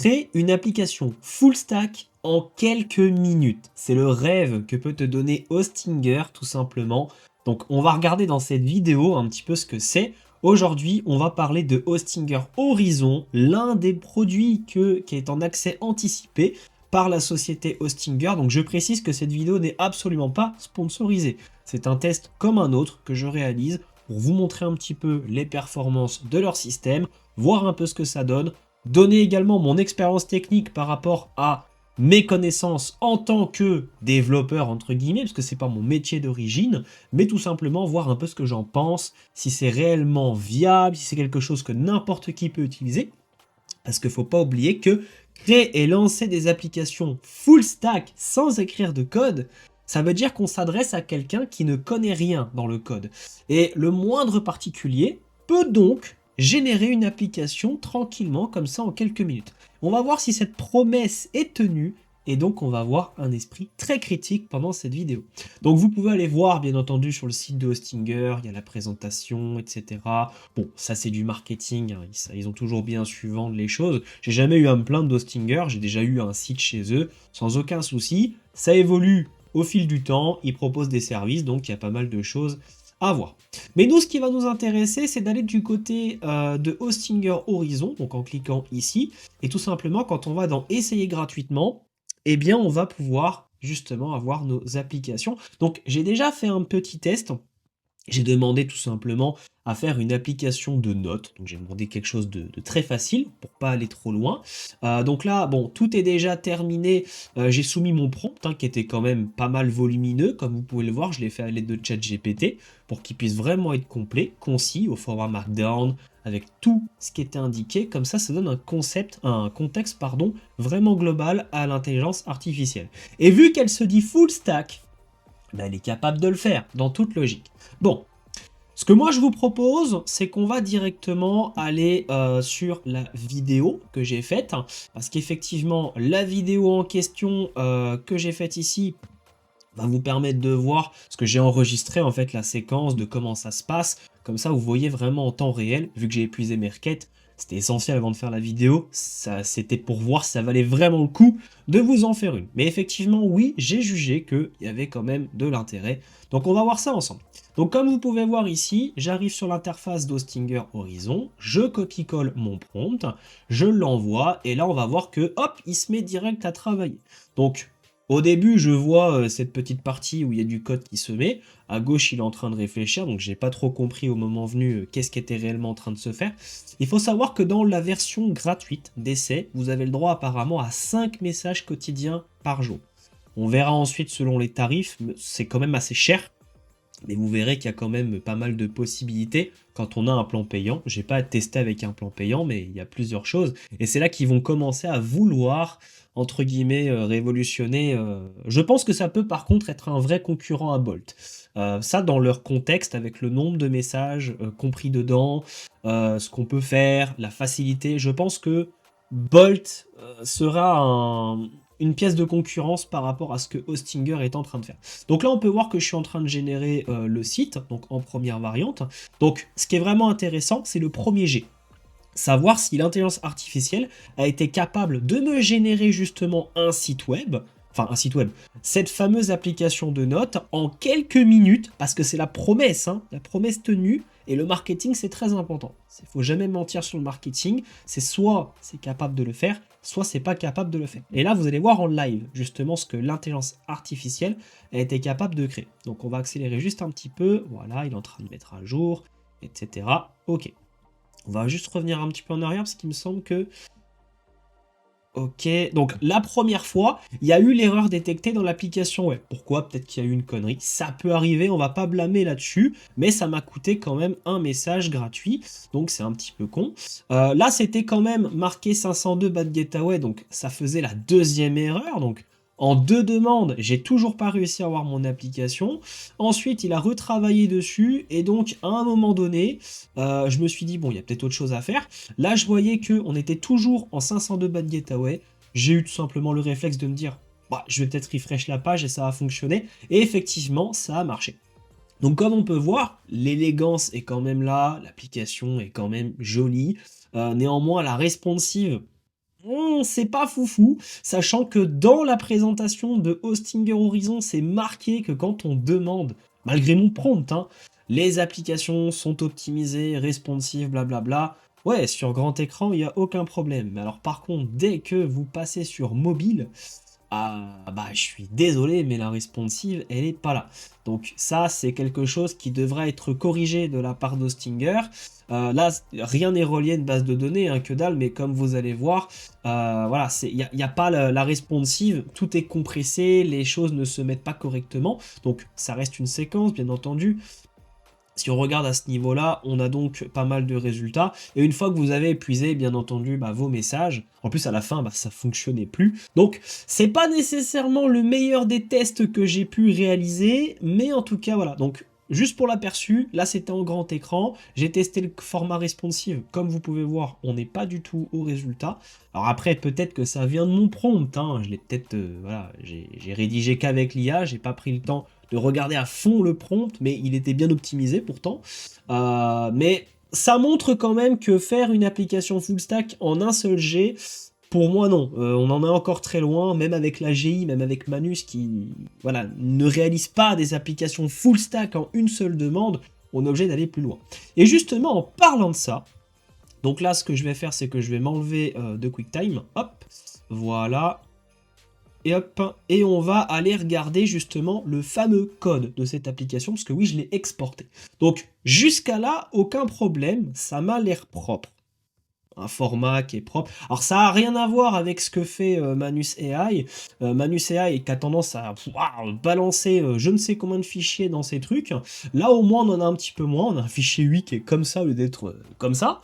Crée une application full stack en quelques minutes. C'est le rêve que peut te donner Hostinger tout simplement. Donc on va regarder dans cette vidéo un petit peu ce que c'est. Aujourd'hui, on va parler de Hostinger Horizon, l'un des produits qui est en accès anticipé par la société Hostinger. Donc je précise que cette vidéo n'est absolument pas sponsorisée. C'est un test comme un autre que je réalise pour vous montrer un petit peu les performances de leur système, voir un peu ce que ça donne, donner également mon expérience technique par rapport à mes connaissances en tant que développeur entre guillemets, parce que c'est pas mon métier d'origine, mais tout simplement voir un peu ce que j'en pense, si c'est réellement viable, si c'est quelque chose que n'importe qui peut utiliser, parce qu'il faut pas oublier que créer et lancer des applications full stack sans écrire de code, ça veut dire qu'on s'adresse à quelqu'un qui ne connaît rien dans le code. Et le moindre particulier peut donc générer une application tranquillement comme ça en quelques minutes. On va voir si cette promesse est tenue et donc on va avoir un esprit très critique pendant cette vidéo. Donc vous pouvez aller voir bien entendu sur le site de Hostinger, il y a la présentation, etc. Bon, ça c'est du marketing, hein. Ils ont toujours bien su vendre les choses. J'ai jamais eu à me plaindre d'Hostinger, j'ai déjà eu un site chez eux sans aucun souci. Ça évolue au fil du temps, ils proposent des services, donc il y a pas mal de choses à voir. Mais nous, ce qui va nous intéresser, c'est d'aller du côté de Hostinger Horizon, donc en cliquant ici, et tout simplement, quand on va dans Essayer gratuitement, eh bien, on va pouvoir justement avoir nos applications. Donc, j'ai déjà fait un petit test. J'ai demandé tout simplement à faire une application de notes. Donc j'ai demandé quelque chose de très facile pour pas aller trop loin. Donc là, bon, tout est déjà terminé. J'ai soumis mon prompt hein, qui était quand même pas mal volumineux. Comme vous pouvez le voir, je l'ai fait à l'aide de ChatGPT pour qu'il puisse vraiment être complet, concis, au format Markdown, avec tout ce qui était indiqué. Comme ça donne un contexte pardon, vraiment global à l'intelligence artificielle. Et vu qu'elle se dit full stack, ben, elle est capable de le faire, dans toute logique. Bon, ce que moi je vous propose, c'est qu'on va directement aller sur la vidéo que j'ai faite, hein, parce qu'effectivement, la vidéo en question que j'ai faite ici va vous permettre de voir ce que j'ai enregistré, en fait, la séquence de comment ça se passe. Comme ça, vous voyez vraiment en temps réel, vu que j'ai épuisé mes requêtes. C'était essentiel avant de faire la vidéo, c'était pour voir si ça valait vraiment le coup de vous en faire une. Mais effectivement, oui, j'ai jugé qu'il y avait quand même de l'intérêt. Donc on va voir ça ensemble. Donc comme vous pouvez voir ici, j'arrive sur l'interface d'Hostinger Horizon, je copie-colle mon prompt, je l'envoie, et là on va voir que, hop, il se met direct à travailler. Donc au début, je vois cette petite partie où il y a du code qui se met. À gauche, il est en train de réfléchir, donc j'ai pas trop compris au moment venu qu'est-ce qui était réellement en train de se faire. Il faut savoir que dans la version gratuite d'essai, vous avez le droit apparemment à 5 messages quotidiens par jour. On verra ensuite selon les tarifs, c'est quand même assez cher. Mais vous verrez qu'il y a quand même pas mal de possibilités quand on a un plan payant. J'ai pas testé avec un plan payant, mais il y a plusieurs choses. Et c'est là qu'ils vont commencer à vouloir, entre guillemets, révolutionner. Je pense que ça peut par contre être un vrai concurrent à Bolt. Ça, dans leur contexte, avec le nombre de messages compris dedans, ce qu'on peut faire, la facilité, je pense que Bolt sera une pièce de concurrence par rapport à ce que Hostinger est en train de faire. Donc là, on peut voir que je suis en train de générer le site, donc en première variante. Donc, ce qui est vraiment intéressant, c'est le premier jet. Savoir si l'intelligence artificielle a été capable de me générer justement un site web, cette fameuse application de notes en quelques minutes, parce que c'est la promesse, hein, la promesse tenue, et le marketing c'est très important. Il ne faut jamais mentir sur le marketing, c'est soit c'est capable de le faire, soit c'est pas capable de le faire. Et là vous allez voir en live justement ce que l'intelligence artificielle a été capable de créer. Donc on va accélérer juste un petit peu, voilà, il est en train de mettre à jour, etc. Ok. On va juste revenir un petit peu en arrière parce qu'il me semble que... Ok, donc la première fois, il y a eu l'erreur détectée dans l'application web. Pourquoi? Peut-être qu'il y a eu une connerie. Ça peut arriver, on va pas blâmer là-dessus, mais ça m'a coûté quand même un message gratuit, donc c'est un petit peu con. Là, c'était quand même marqué 502 bad gateway, donc ça faisait la deuxième erreur, donc en 2 demandes, j'ai toujours pas réussi à avoir mon application. Ensuite, il a retravaillé dessus, et donc à un moment donné, je me suis dit, bon, il y a peut-être autre chose à faire. Là, je voyais qu'on était toujours en 502 bad gateway. J'ai eu tout simplement le réflexe de me dire, bah, je vais peut-être refresh la page et ça va fonctionner. Et effectivement, ça a marché. Donc comme on peut voir, l'élégance est quand même là, l'application est quand même jolie. Néanmoins, la responsive c'est pas foufou, sachant que dans la présentation de Hostinger Horizon, c'est marqué que quand on demande, malgré mon prompt, hein, les applications sont optimisées, responsives, blablabla. Ouais, sur grand écran, il n'y a aucun problème. Mais alors par contre, dès que vous passez sur mobile, ah bah je suis désolé, mais la responsive, elle est pas là. Donc ça, c'est quelque chose qui devrait être corrigé de la part d'Hostinger. Là, rien n'est relié à une base de données, hein, que dalle, mais comme vous allez voir, voilà, il n'y a pas la responsive, tout est compressé, les choses ne se mettent pas correctement, donc ça reste une séquence, bien entendu. Si on regarde à ce niveau-là, on a donc pas mal de résultats. Et une fois que vous avez épuisé, bien entendu, vos messages, en plus à la fin, ça fonctionnait plus. Donc, c'est pas nécessairement le meilleur des tests que j'ai pu réaliser, mais en tout cas, voilà. Donc, juste pour l'aperçu, là c'était en grand écran. J'ai testé le format responsive. Comme vous pouvez voir, on n'est pas du tout au résultat. Alors après, peut-être que ça vient de mon prompt. Hein. Je l'ai peut-être, voilà, j'ai rédigé qu'avec l'IA, j'ai pas pris le temps de regarder à fond le prompt, mais il était bien optimisé pourtant. Mais ça montre quand même que faire une application full stack en un seul G, pour moi non. On en est encore très loin, même avec la GI, même avec Manus qui voilà, ne réalise pas des applications full stack en une seule demande, on est obligé d'aller plus loin. Et justement, en parlant de ça, donc là, ce que je vais faire, c'est que je vais m'enlever de QuickTime. Hop, voilà. Et hop, et on va aller regarder justement le fameux code de cette application, parce que oui, je l'ai exporté. Donc jusqu'à là, aucun problème, ça m'a l'air propre. Un format qui est propre. Alors ça n'a rien à voir avec ce que fait Manus AI. Manus AI qui a tendance à balancer je ne sais combien de fichiers dans ces trucs. Là au moins on en a un petit peu moins, on a un fichier 8 qui est comme ça au lieu d'être comme ça.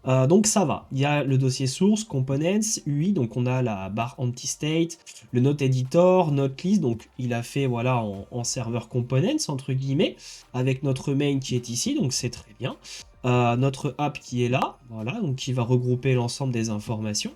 Donc ça va, il y a le dossier source, components, UI, donc on a la barre anti-state, le note editor, note list, donc il a fait voilà en serveur components entre guillemets, avec notre main qui est ici, donc c'est très bien. Notre app qui est là, voilà, donc qui va regrouper l'ensemble des informations.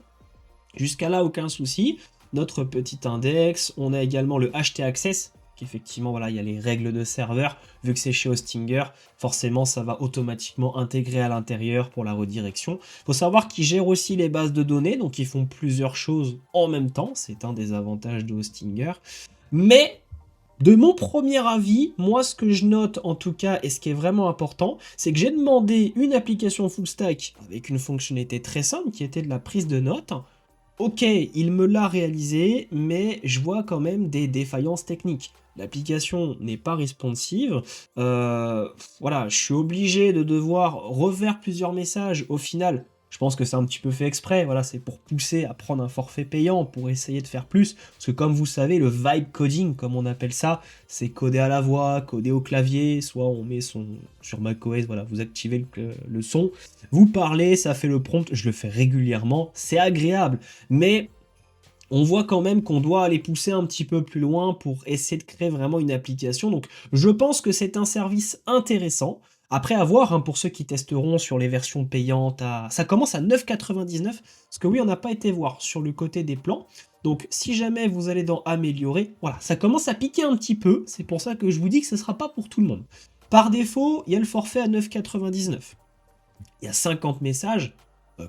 Jusqu'à là, aucun souci. Notre petit index, on a également le htaccess, qu'effectivement, voilà, il y a les règles de serveur, vu que c'est chez Hostinger, forcément, ça va automatiquement intégrer à l'intérieur pour la redirection. Il faut savoir qu'ils gèrent aussi les bases de données, donc ils font plusieurs choses en même temps, c'est un des avantages de Hostinger. Mais de mon premier avis, moi ce que je note en tout cas, et ce qui est vraiment important, c'est que j'ai demandé une application full stack avec une fonctionnalité très simple qui était de la prise de notes. Ok, il me l'a réalisé, mais je vois quand même des défaillances techniques. L'application n'est pas responsive. Voilà, je suis obligé de devoir refaire plusieurs messages. Au final, je pense que c'est un petit peu fait exprès. Voilà, c'est pour pousser à prendre un forfait payant pour essayer de faire plus. Parce que comme vous savez, le vibe coding, comme on appelle ça, c'est coder à la voix, coder au clavier. Soit on met son sur macOS, voilà, vous activez le son, vous parlez, ça fait le prompt. Je le fais régulièrement, c'est agréable. Mais on voit quand même qu'on doit aller pousser un petit peu plus loin pour essayer de créer vraiment une application. Donc je pense que c'est un service intéressant. Après à voir, hein, pour ceux qui testeront sur les versions payantes, ça commence à 9,99. Parce que oui, on n'a pas été voir sur le côté des plans. Donc si jamais vous allez dans améliorer, voilà, ça commence à piquer un petit peu. C'est pour ça que je vous dis que ce ne sera pas pour tout le monde. Par défaut, il y a le forfait à 9,99. Il y a 50 messages.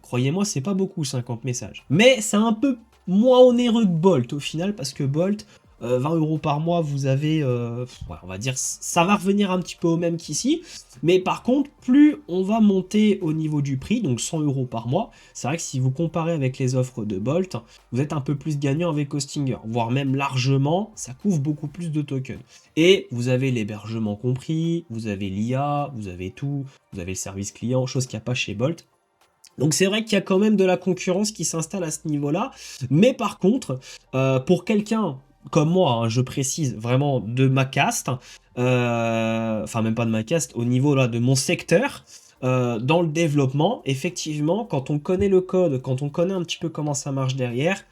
Croyez-moi, c'est pas beaucoup 50 messages. Mais c'est un peu moins onéreux que Bolt au final, parce que Bolt, 20 € par mois, vous avez, ouais, on va dire, ça va revenir un petit peu au même qu'ici. Mais par contre, plus on va monter au niveau du prix, donc 100 € par mois, c'est vrai que si vous comparez avec les offres de Bolt, vous êtes un peu plus gagnant avec Hostinger, voire même largement, ça couvre beaucoup plus de tokens. Et vous avez l'hébergement compris, vous avez l'IA, vous avez tout, vous avez le service client, chose qu'il n'y a pas chez Bolt. Donc c'est vrai qu'il y a quand même de la concurrence qui s'installe à ce niveau-là, mais par contre, pour quelqu'un comme moi, hein, je précise vraiment de ma caste, enfin même pas de ma caste, au niveau là de mon secteur, dans le développement, effectivement, quand on connaît le code, quand on connaît un petit peu comment ça marche derrière,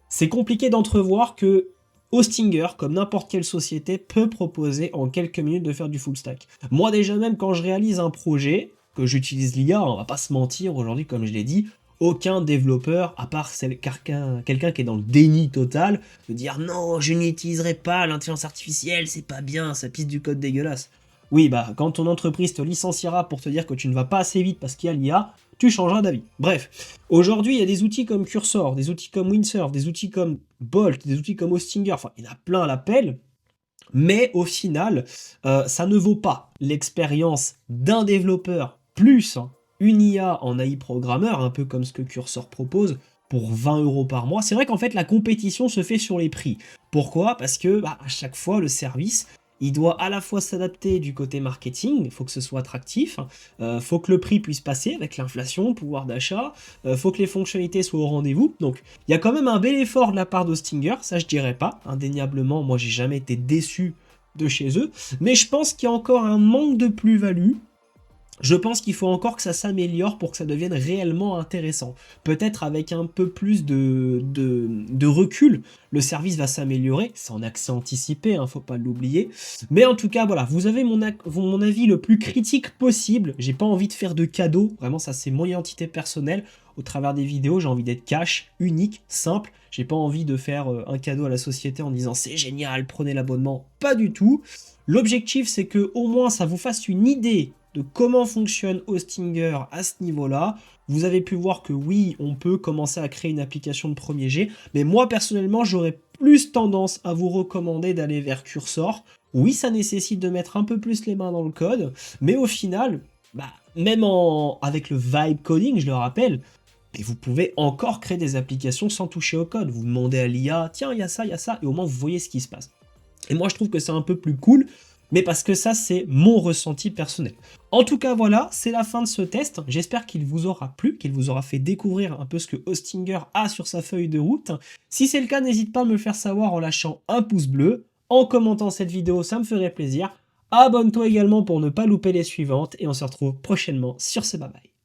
c'est compliqué d'entrevoir que Hostinger, comme n'importe quelle société, peut proposer en quelques minutes de faire du full stack. Moi déjà même quand je réalise un projet, que j'utilise l'IA, on va pas se mentir, aujourd'hui comme je l'ai dit, aucun développeur, à part quelqu'un qui est dans le déni total, de dire non, je n'utiliserai pas l'intelligence artificielle, c'est pas bien, ça pisse du code dégueulasse. Oui, bah quand ton entreprise te licenciera pour te dire que tu ne vas pas assez vite parce qu'il y a l'IA, tu changeras d'avis. Bref, aujourd'hui, il y a des outils comme Cursor, des outils comme Windsurf, des outils comme Bolt, des outils comme Hostinger, enfin, il y en a plein à l'appel. Mais au final, ça ne vaut pas l'expérience d'un développeur plus une IA en AI programmeur, un peu comme ce que Cursor propose, pour 20 € par mois. C'est vrai qu'en fait, la compétition se fait sur les prix. Pourquoi? Parce que à chaque fois, le service, il doit à la fois s'adapter du côté marketing, il faut que ce soit attractif, faut que le prix puisse passer avec l'inflation, le pouvoir d'achat, faut que les fonctionnalités soient au rendez-vous. Donc, il y a quand même un bel effort de la part d'Hostinger, ça je dirais pas. Indéniablement, moi j'ai jamais été déçu de chez eux, mais je pense qu'il y a encore un manque de plus-value. Je pense qu'il faut encore que ça s'améliore pour que ça devienne réellement intéressant. Peut-être avec un peu plus de recul, le service va s'améliorer. C'est en accès anticipé, hein, faut pas l'oublier. Mais en tout cas, voilà, vous avez mon avis le plus critique possible. J'ai pas envie de faire de cadeaux. Vraiment, ça c'est mon identité personnelle. Au travers des vidéos, j'ai envie d'être cash, unique, simple. J'ai pas envie de faire un cadeau à la société en disant c'est génial, prenez l'abonnement. Pas du tout. L'objectif, c'est que au moins ça vous fasse une idée de comment fonctionne Hostinger à ce niveau-là. Vous avez pu voir que oui, on peut commencer à créer une application de premier jet, mais moi personnellement, j'aurais plus tendance à vous recommander d'aller vers Cursor. Oui, ça nécessite de mettre un peu plus les mains dans le code, mais au final, même avec le vibe coding, je le rappelle, et vous pouvez encore créer des applications sans toucher au code. Vous demandez à l'IA, tiens, il y a ça, et au moins vous voyez ce qui se passe. Et moi, je trouve que c'est un peu plus cool, mais parce que ça, c'est mon ressenti personnel. En tout cas, voilà, c'est la fin de ce test. J'espère qu'il vous aura plu, qu'il vous aura fait découvrir un peu ce que Hostinger a sur sa feuille de route. Si c'est le cas, n'hésite pas à me le faire savoir en lâchant un pouce bleu, en commentant cette vidéo, ça me ferait plaisir. Abonne-toi également pour ne pas louper les suivantes, et on se retrouve prochainement sur ce bye bye.